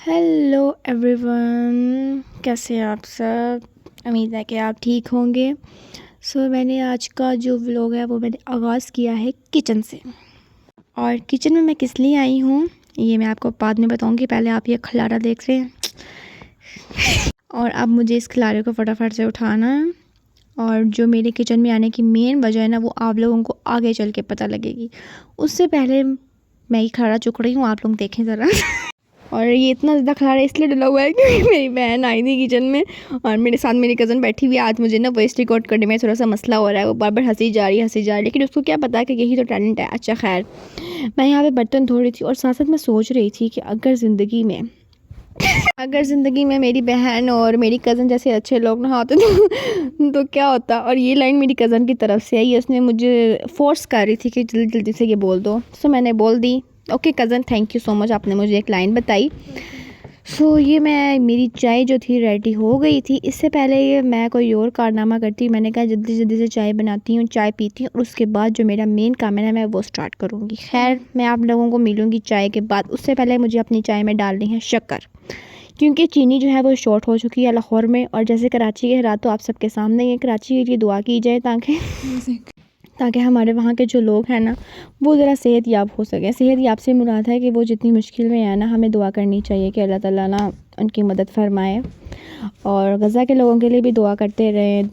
Hello everyone, कैसे हैं आप सब। उम्मीद है कि आप ठीक होंगे। मैंने आज का जो व्लॉग है वो मैंने आगाज़ किया है किचन से। और किचन में मैं किस लिए आई हूँ ये मैं आपको बाद में बताऊँगी। पहले आप ये खलारा देख रहे हैं और अब मुझे इस खलारे को फटाफट से उठाना है। और जो मेरे किचन में आने की मेन वजह है ना, वो आप लोगों को आगे चल के पता लगेगी। उससे पहले मैं ये खलारा चुक रही हूँ, आप लोग देखें ज़रा। और ये इतना ज़्यादा खलारा इसलिए डला हुआ है क्योंकि मेरी बहन आई थी किचन में और मेरे साथ मेरी कज़न बैठी हुई है। आज मुझे ना वॉइस रिकॉर्ड करने में थोड़ा सा मसला हो रहा है, वो बार बार हंसी जा रही है, लेकिन उसको क्या पता कि यही तो टैलेंट है। अच्छा खैर, मैं यहाँ पे बर्तन धो रही थी और साथ साथ मैं सोच रही थी कि अगर ज़िंदगी में मेरी बहन और मेरी कज़न जैसे अच्छे लोग ना होते तो क्या होता। और ये लाइन मेरी कज़न की तरफ से आई, उसने मुझे फ़ोर्स कर रही थी कि जल्दी जल्दी से ये बोल दो। मैंने बोल दी। Okay cousin, thank you so much, आपने मुझे एक लाइन बताई। ये मेरी चाय जो थी रेडी हो गई थी। इससे पहले ये मैं कोई और कारनामा करती, मैंने कहा जल्दी जल्दी से चाय बनाती हूँ, चाय पीती हूँ और उसके बाद जो मेरा मेन काम है ना मैं वो स्टार्ट करूँगी। खैर, मैं आप लोगों को मिलूँगी चाय के बाद। उससे पहले मुझे अपनी चाय में डालनी है शक्कर, क्योंकि चीनी जो है वो शॉर्ट हो चुकी है लाहौर में। और जैसे कराची के हालात तो आप सबके सामने ही, कराची के लिए दुआ की जाए ताकि हमारे वहाँ के जो लोग हैं ना वो ज़रा सेहत याब हो सके। सेहत याब से मुराद है कि वो जितनी मुश्किल में है ना, हमें दुआ करनी चाहिए कि अल्लाह ताला ना उनकी मदद फरमाए और गज़ा के लोगों के लिए भी दुआ करते रहें।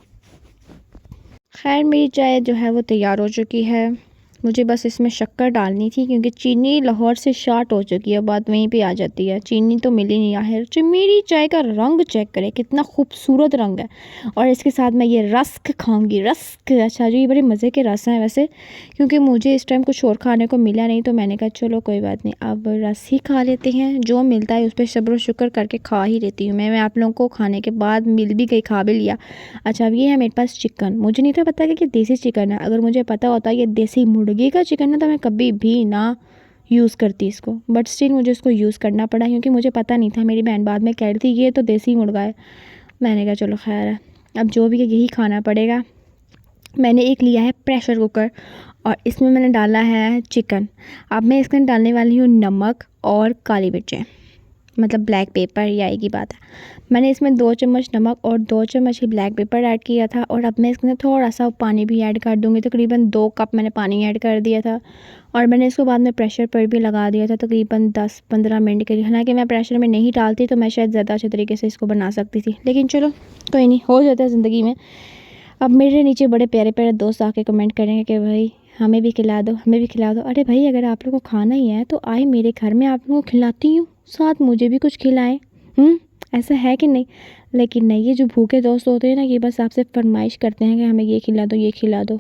खैर, मेरी चाय जो है वो तैयार हो चुकी है। मुझे बस इसमें शक्कर डालनी थी क्योंकि चीनी लाहौर से शार्ट हो चुकी है, बात वहीं पे आ जाती है। चीनी तो मिली नहीं है। मेरी चाय का रंग चेक करें, कितना खूबसूरत रंग है। और इसके साथ मैं ये रस्क खाऊंगी। रस्क, अच्छा जी, ये बड़े मज़े के रस हैं वैसे, क्योंकि मुझे इस टाइम कुछ और खाने को मिला नहीं तो मैंने कहा चलो कोई बात नहीं, अब रस ही खा लेते हैं। जो मिलता है उस पर सब्र शुक्र करके खा ही लेती हूँ मैं आप लोगों को खाने के बाद मिल भी गई, खा भी लिया। अच्छा, अब ये है मेरे पास चिकन। मुझे नहीं था पता कि देसी चिकन है। अगर मुझे पता होता ये देसी मुर्गी का चिकन है तो मैं कभी भी ना यूज़ करती इसको, बट स्टिल मुझे इसको यूज़ करना पड़ा क्योंकि मुझे पता नहीं था। मेरी बहन बाद में कह रही थी ये तो देसी मुर्गा है। मैंने कहा चलो खैर है, अब जो भी है यही खाना पड़ेगा। मैंने एक लिया है प्रेशर कुकर और इसमें मैंने डाला है चिकन। अब मैं इसमें डालने वाली हूँ नमक और काली मिर्चें, मतलब ब्लैक पेपर, ये आएगी बात है। मैंने इसमें 2 चम्मच नमक और 2 चम्मच ही ब्लैक पेपर ऐड किया था। और अब मैं इसमें थोड़ा सा पानी भी ऐड कर दूँगी, तकरीबन 2 कप मैंने पानी ऐड कर दिया था। और मैंने इसको बाद में प्रेशर पर भी लगा दिया था तकरीबन 10-15 मिनट के लिए। हालांकि मैं प्रेशर में नहीं डालती तो मैं शायद ज़्यादा अच्छे तरीके से इसको बना सकती थी, लेकिन चलो कोई नहीं, हो जाता है ज़िंदगी में। अब मेरे नीचे बड़े प्यारे प्यारे दोस्त आके कमेंट करेंगे कि भाई हमें भी खिला दो, हमें भी खिला दो। अरे भाई, अगर आप लोगों को खाना ही है तो आए मेरे घर में, आप लोगों को खिलाती हूँ, साथ मुझे भी कुछ खिलाएं। ऐसा है कि नहीं? लेकिन नहीं, ये जो भूखे दोस्त होते हैं ना, ये बस आपसे फरमाइश करते हैं कि हमें ये खिला दो, ये खिला दो।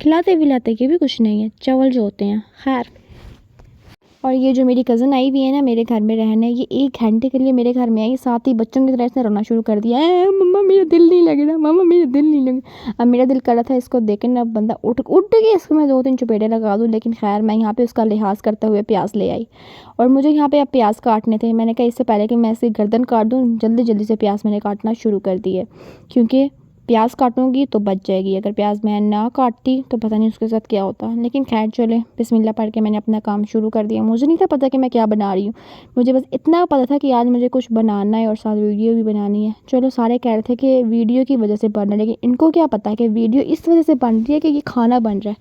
खिलाते विलाते ये भी कुछ नहीं है, चावल जो होते हैं। खैर, और ये जो मेरी कज़न आई हुई है ना मेरे घर में रहने, ये 1 घंटे के लिए मेरे घर में आई, साथ ही बच्चों की तरह से रोना शुरू कर दिया है, मम्मा मेरा दिल नहीं लग रहा, मम्मा मेरा दिल नहीं लग रहा। अब मेरा दिल कर रहा था इसको देख के ना बंदा उठ उठ के इसको मैं 2-3 चपेटे लगा दूँ, लेकिन खैर मैं यहाँ पे उसका लिहाज करते हुए प्याज ले आई। और मुझे यहाँ पे अब प्याज काटने थे। मैंने कहा इससे पहले कि मैं इसे गर्दन काट दूँ, जल्दी जल्दी से प्याज मैंने काटना शुरू कर दिए, क्योंकि प्याज काटूंगी तो बच जाएगी। अगर प्याज मैं ना काटती तो पता नहीं उसके साथ क्या होता। लेकिन खैर चले, बिस्मिल्लाह पढ़ के मैंने अपना काम शुरू कर दिया। मुझे नहीं था पता कि मैं क्या बना रही हूँ, मुझे बस इतना पता था कि आज मुझे कुछ बनाना है और साथ वीडियो भी बनानी है। चलो, सारे कह रहे थे कि वीडियो की वजह से बन रहा है, लेकिन इनको क्या पता है कि वीडियो इस वजह से बन रही है कि ये खाना बन रहा है।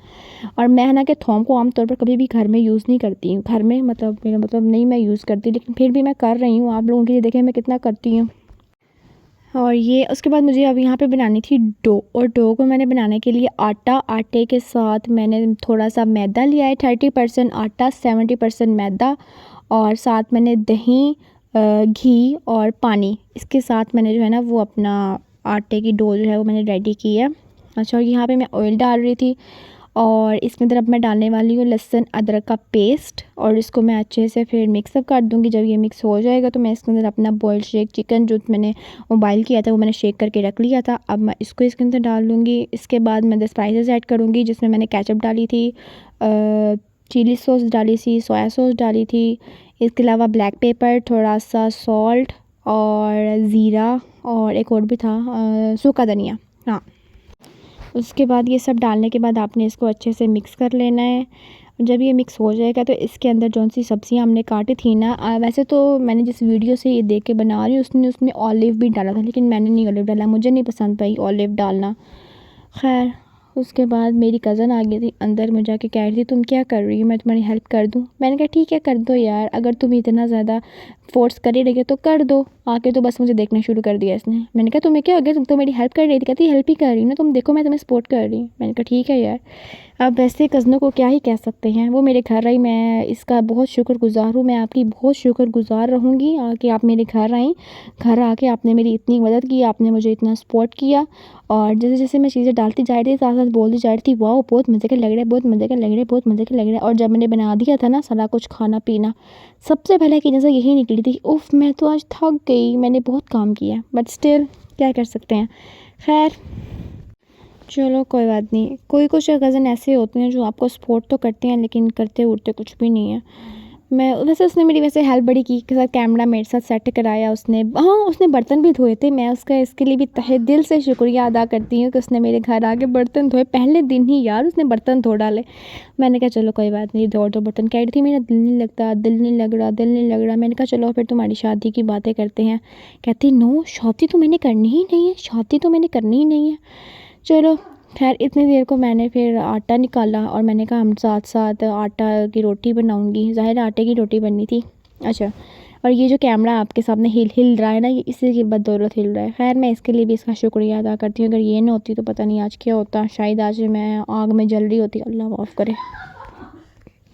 और मैं ना कि थोम को आमतौर पर कभी भी घर में यूज़ नहीं करती हूँ। घर में मतलब मेरा मतलब नहीं मैं यूज़ करती, लेकिन फिर भी मैं कर रही हूँ आप लोगों के लिए, देखें मैं कितना करती हूँ। और ये उसके बाद मुझे अब यहाँ पे बनानी थी डो। और डो को मैंने बनाने के लिए आटे के साथ मैंने थोड़ा सा मैदा लिया है, 30% आटा 70% मैदा। और साथ मैंने दही, घी और पानी, इसके साथ मैंने जो है ना वो अपना आटे की डो जो है वो मैंने रेडी की है। अच्छा, और यहाँ पे मैं ऑयल डाल रही थी और इसमें तरफ मैं डालने वाली हूँ लहसुन अदरक का पेस्ट। और इसको मैं अच्छे से फिर मिक्सअप कर दूँगी। जब ये मिक्स हो जाएगा तो मैं इसके अंदर अपना बॉइल्ड शेक चिकन जो मैंने बॉयल किया था वो मैंने शेक करके रख लिया था, अब मैं इसको इसके अंदर डाल दूँगी। इसके बाद मैं स्पाइसेस ऐड करूँगी, जिसमें मैंने केचप डाली थी, चिली सॉस डाली थी, सोया सॉस डाली थी, इसके अलावा ब्लैक पेपर, थोड़ा सा सॉल्ट और ज़ीरा, और एक और भी था सूखा धनिया। हाँ, उसके बाद ये सब डालने के बाद आपने इसको अच्छे से मिक्स कर लेना है। जब ये मिक्स हो जाएगा तो इसके अंदर जौन सी सब्ज़ियाँ हमने काटी थी ना, वैसे तो मैंने जिस वीडियो से ये देख के बना रही हूँ उसने उसमें ऑलिव भी डाला था, लेकिन मैंने नहीं ऑलिव डाला, मुझे नहीं पसंद पाई ऑलिव डालना। खैर उसके बाद मेरी कज़न आ गई थी अंदर, मुझे आके कह रही थी तुम क्या कर रही हो, मैं तुम्हारी हेल्प कर दूँ। मैंने कहा ठीक है कर दो यार, अगर तुम इतना ज़्यादा फ़ोर्स कर ही रही हो तो कर दो। आके तो बस मुझे देखना शुरू कर दिया इसने। मैंने कहा तुम्हें क्या हो गया, तुम तो मेरी हेल्प कर रही थी। कहती हेल्प ही कर रही हूँ ना, तुम देखो मैं तुम्हें सपोर्ट कर रही हूँ। मैंने कहा ठीक है यार, अब वैसे कज़नों को क्या ही कह सकते हैं। वो मेरे घर आई, मैं इसका बहुत शुक्रगुज़ार हूँ, मैं आपकी बहुत शुक्रगुज़ार रहूँगी आके आप मेरे घर आई। घर आके आपने मेरी इतनी मदद की, आपने मुझे इतना सपोर्ट किया, और जैसे जैसे मैं चीज़ें डालती जा रही थी साथ साथ बोलती जा रही थी वाह बहुत मज़े के लग रहे हैं, बहुत मज़े के लग रहे हैं, बहुत मज़े के लग रहे हैं। और जब मैंने बना दिया था ना सारा कुछ खाना पीना, सबसे पहले की नज़र यही निकली थी, उफ़ मैं तो आज थक गई, मैंने बहुत काम किया। बट स्टिल क्या कर सकते हैं। खैर चलो कोई बात नहीं। कोई कुछ कज़न ऐसे होते हैं जो आपको सपोर्ट तो करते हैं लेकिन करते उड़ते कुछ भी नहीं है। मैं वैसे उसने मेरी वैसे हेल्प बड़ी की, के साथ कैमरा मेरे साथ सेट कराया उसने। हाँ उसने बर्तन भी धोए थे, मैं उसका इसके लिए भी तहे दिल से शुक्रिया अदा करती हूँ कि उसने मेरे घर आके बर्तन धोए। पहले दिन ही यार उसने बर्तन धो डाले। मैंने कहा चलो कोई बात नहीं, धो दो बर्तन। कह रही थी मेरा दिल नहीं लगता, दिल नहीं लग रहा, दिल नहीं लग रहा। मैंने कहा चलो फिर तुम्हारी शादी की बातें करते हैं। कहती नो शादी तो मैंने करनी ही नहीं है, शादी तो मैंने करनी ही नहीं है। चलो खैर इतनी देर को मैंने फिर आटा निकाला और मैंने कहा हम साथ साथ आटा की रोटी बनाऊंगी। ज़ाहिर आटे की रोटी बननी थी। अच्छा, और ये जो कैमरा आपके सामने हिल हिल रहा है ना, ये इसी की बदौलत हिल रहा है। खैर मैं इसके लिए भी इसका शुक्रिया अदा करती हूँ। अगर ये ना होती तो पता नहीं आज क्या होता, शायद आज मैं आग में जल रही होती। अल्लाह माफ़ करे।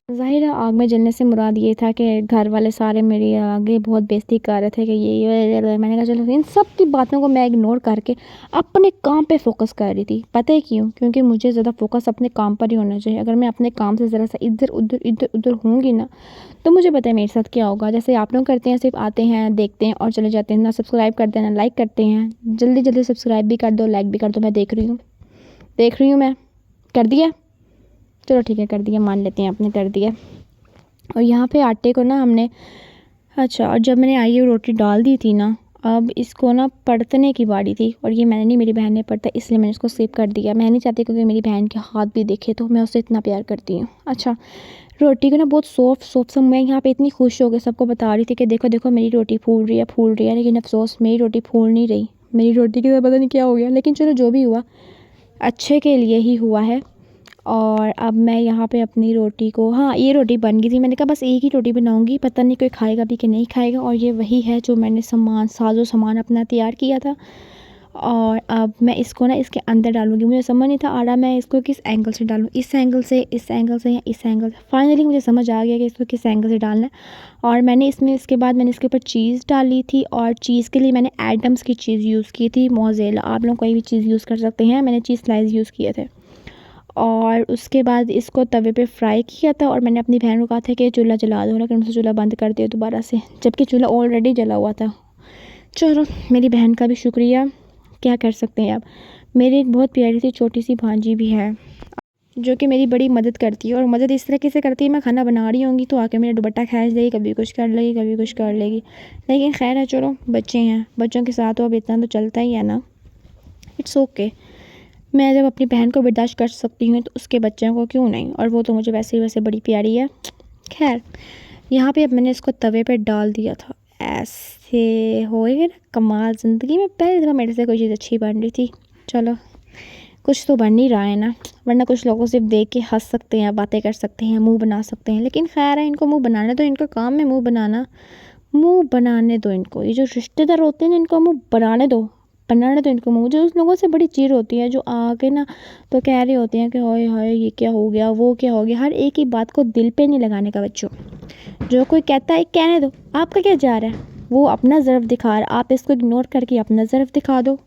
ज़ाहिर है आग में जलने से मुराद ये था कि घर वाले सारे मेरी आगे बहुत बेइज्जती कर रहे थे कि ये। मैंने कहा चलो इन सब की बातों को मैं इग्नोर करके अपने काम पे फोकस कर रही थी। पता है क्यों? क्योंकि मुझे ज़्यादा फोकस अपने काम पर ही होना चाहिए। अगर मैं अपने काम से ज़रा सा इधर उधर होंगी ना, तो मुझे पता है मेरे साथ क्या होगा। जैसे आप लोग करते हैं, सिर्फ आते हैं देखते हैं और चले जाते हैं, ना सब्सक्राइब करते हैं ना लाइक करते हैं। जल्दी जल्दी सब्सक्राइब भी कर दो, लाइक भी कर दो। मैं देख रही हूँ मैं कर दिया। चलो ठीक है कर दिया, मान लेते हैं आपने कर दिया। और यहाँ पे आटे को ना हमने, अच्छा, और जब मैंने आई रोटी डाल दी थी ना, अब इसको ना पड़तने की बारी थी। और ये मैंने नहीं, मेरी बहन ने पड़ता, इसलिए मैंने इसको सेव कर दिया। मैं नहीं चाहती क्योंकि मेरी बहन के हाथ भी देखे, तो मैं उससे इतना प्यार करती हूँ। अच्छा, रोटी को ना बहुत सॉफ्ट सॉफ्ट सा, मैं यहाँ पे इतनी खुश हो गई सबको बता रही थी कि देखो देखो मेरी रोटी फूल रही है। लेकिन अफसोस मेरी रोटी फूल नहीं रही। मेरी रोटी के पता नहीं क्या हो गया, लेकिन चलो जो भी हुआ अच्छे के लिए ही हुआ है। और अब मैं यहाँ पे अपनी रोटी को, हाँ ये रोटी बन गई थी। मैंने कहा बस एक ही रोटी बनाऊँगी, पता नहीं कोई खाएगा भी कि नहीं खाएगा। और ये वही है जो मैंने साजो सामान अपना तैयार किया था। और अब मैं इसको ना इसके अंदर डालूँगी। मुझे समझ नहीं था आ रहा मैं इसको किस एंगल से डालूँ, इस एंगल से, इस एंगल से या इस एंगल से। फाइनली मुझे समझ आ गया कि इसको किस एंगल से डालना है। और मैंने इसमें इसके बाद मैंने इसके ऊपर चीज़ डाली थी, और चीज़ के लिए मैंने एडम्स की चीज़ यूज़ की थी, मोज़ेरेला। आप लोग कोई भी चीज़ यूज़ कर सकते हैं, मैंने चीज़ स्लाइस यूज़ किए थे। और उसके बाद इसको तवे पे फ्राई किया था। और मैंने अपनी बहन को कहा था कि चूल्हा जला दो, लेकिन उसने चूल्हा बंद कर दिया दोबारा से, जबकि चूल्हा ऑलरेडी जला हुआ था। चलो मेरी बहन का भी शुक्रिया, क्या कर सकते हैं। अब मेरी एक बहुत प्यारी सी छोटी सी भांजी भी है जो कि मेरी बड़ी मदद करती है। और मदद इस तरीके से करती है, मैं खाना बना रही होंगी तो आके मेरा दुपट्टा खींच देगी, कभी कुछ कर लेगी, कभी कुछ कर लेगी। लेकिन खैर है, चलो बच्चे हैं, बच्चों के साथ तो अब इतना तो चलता ही है ना। It's okay. मैं जब अपनी बहन को बर्दाश्त कर सकती हूँ तो उसके बच्चों को क्यों नहीं। और वो तो मुझे वैसे ही वैसे बड़ी प्यारी है। खैर यहाँ पे अब मैंने इसको तवे पे डाल दिया था। ऐसे होएगा ना कमाल। ज़िंदगी में पहली दफ़ा मेरे से कोई चीज़ अच्छी बन रही थी। चलो कुछ तो बन ही रहा है ना, वरना कुछ लोगों सिर्फ देख के हंस सकते हैं, बातें कर सकते हैं, मुंह बना सकते हैं। लेकिन खैर है, इनको मुंह बनाने दो, इनका काम है मुंह बनाना। मुंह बनाने दो इनको, ये जो रिश्तेदार होते हैं इनको मुंह बनाने दो इनको मुँह। मुझे उस लोगों से बड़ी चिढ़ होती है जो आके ना तो कह रहे होते हैं कि हाय हाय ये क्या हो गया, वो क्या हो गया। हर एक ही बात को दिल पे नहीं लगाने का बच्चों। जो कोई कहता है कहने दो, आपका क्या जा रहा है। वो अपना ज़र्फ दिखा रहा है, आप इसको इग्नोर करके अपना ज़र्फ दिखा दो।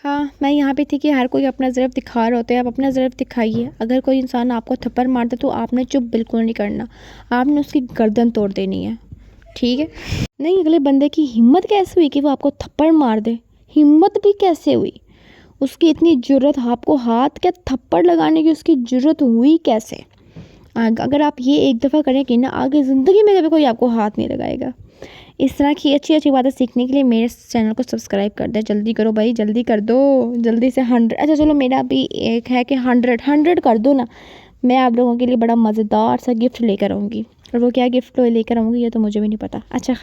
हाँ मैं यहाँ पे थी कि हर कोई अपना ज़र्फ दिखा रहे होते हैं, आप अपना ज़र्फ दिखाइए। अगर कोई इंसान आपको थप्पड़ मारता तो आपने चुप बिल्कुल नहीं करना, आपने उसकी गर्दन तोड़ देनी है, ठीक है। नहीं, अगले बंदे की हिम्मत कैसे हुई कि वो आपको थप्पड़ मार दे। हिम्मत भी कैसे हुई, उसकी इतनी जुर्रत, आपको हाथ क्या थप्पड़ लगाने की उसकी जुर्रत हुई कैसे। अगर आप ये एक दफ़ा करेंगे ना, आगे ज़िंदगी में कभी कोई आपको हाथ नहीं लगाएगा। इस तरह की अच्छी अच्छी बातें सीखने के लिए मेरे चैनल को सब्सक्राइब कर दें। जल्दी करो भाई, जल्दी कर दो, जल्दी से 100। अच्छा चलो मेरा भी एक है कि 100 कर दो ना, मैं आप लोगों के लिए बड़ा मज़ेदार सा गिफ्ट लेकर आऊँगी, और वो क्या गिफ्ट लेकर आऊँगी ये तो मुझे भी नहीं पता। अच्छा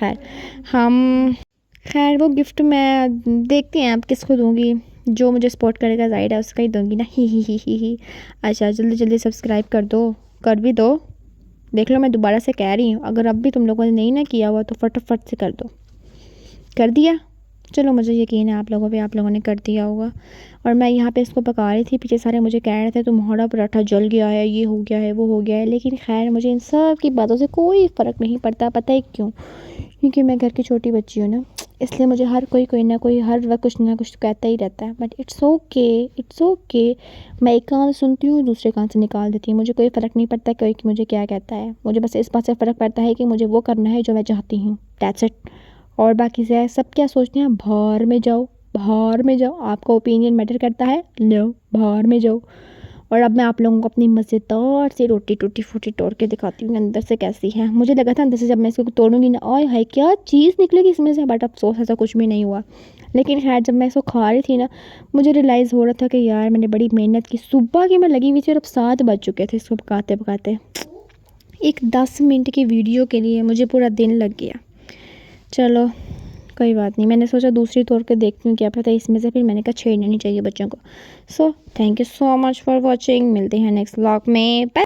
खैर वो गिफ्ट मैं देखते हैं अब किसको दूँगी, जो मुझे सपोर्ट करेगा ज़ाहिर है उसका ही दूँगी ना। ही। अच्छा जल्दी जल्दी सब्सक्राइब कर दो, कर भी दो। देख लो मैं दोबारा से कह रही हूँ, अगर अब भी तुम लोगों ने नहीं ना किया हुआ तो फटाफट से कर दो। कर दिया? चलो मुझे यकीन है आप लोगों पे, आप लोगों ने कर दिया होगा। और मैं यहाँ पे इसको पका रही थी, पीछे सारे मुझे कह रहे थे तुम्हारा पराठा जल गया है, ये हो गया है, वो हो गया है। लेकिन खैर मुझे इन सब की बातों से कोई फ़र्क नहीं पड़ता। पता है क्यों? क्योंकि मैं घर की छोटी बच्ची हूँ ना, इसलिए मुझे हर कोई ना कोई हर वक्त कुछ ना कुछ कहता ही रहता है। But it's okay, it's okay. मैं एक कान से सुनती हूँ, दूसरे कान से निकाल देती हूँ। मुझे कोई फ़र्क नहीं पड़ता कोई कि मुझे क्या कहता है। मुझे बस इस बात से फ़र्क पड़ता है कि मुझे वो करना है जो मैं चाहती हूँ, दैट्स इट। और बाकी से सब क्या सोचते हैं, बाहर में जाओ, बाहर में जाओ। आपका ओपिनियन मैटर करता है? लो, बाहर में जाओ। और अब मैं आप लोगों को अपनी मज़ेदार सी रोटी टूटी फूटी तोड़ के दिखाती हूँ अंदर से कैसी है। मुझे लगा था अंदर से जब मैं इसको तोड़ूंगी ना, आय हाय क्या चीज़ निकलेगी इसमें से, बट अफसोस ऐसा कुछ भी नहीं हुआ। लेकिन खैर जब मैं इसको खा रही थी ना, मुझे रियलाइज़ हो रहा था कि यार मैंने बड़ी मेहनत की, सुबह की मैं लगी हुई थी और अब 7 बज चुके थे इसको पकाते पकाते। एक 10 मिनट की वीडियो के लिए मुझे पूरा दिन लग गया। चलो कोई बात नहीं, मैंने सोचा दूसरी तोड़ के देखती हूँ क्या पता इसमें से, फिर मैंने कहा छेड़ना नहीं चाहिए बच्चों को। So thank you so much for watching, मिलते हैं नेक्स्ट व्लॉग में। बाय।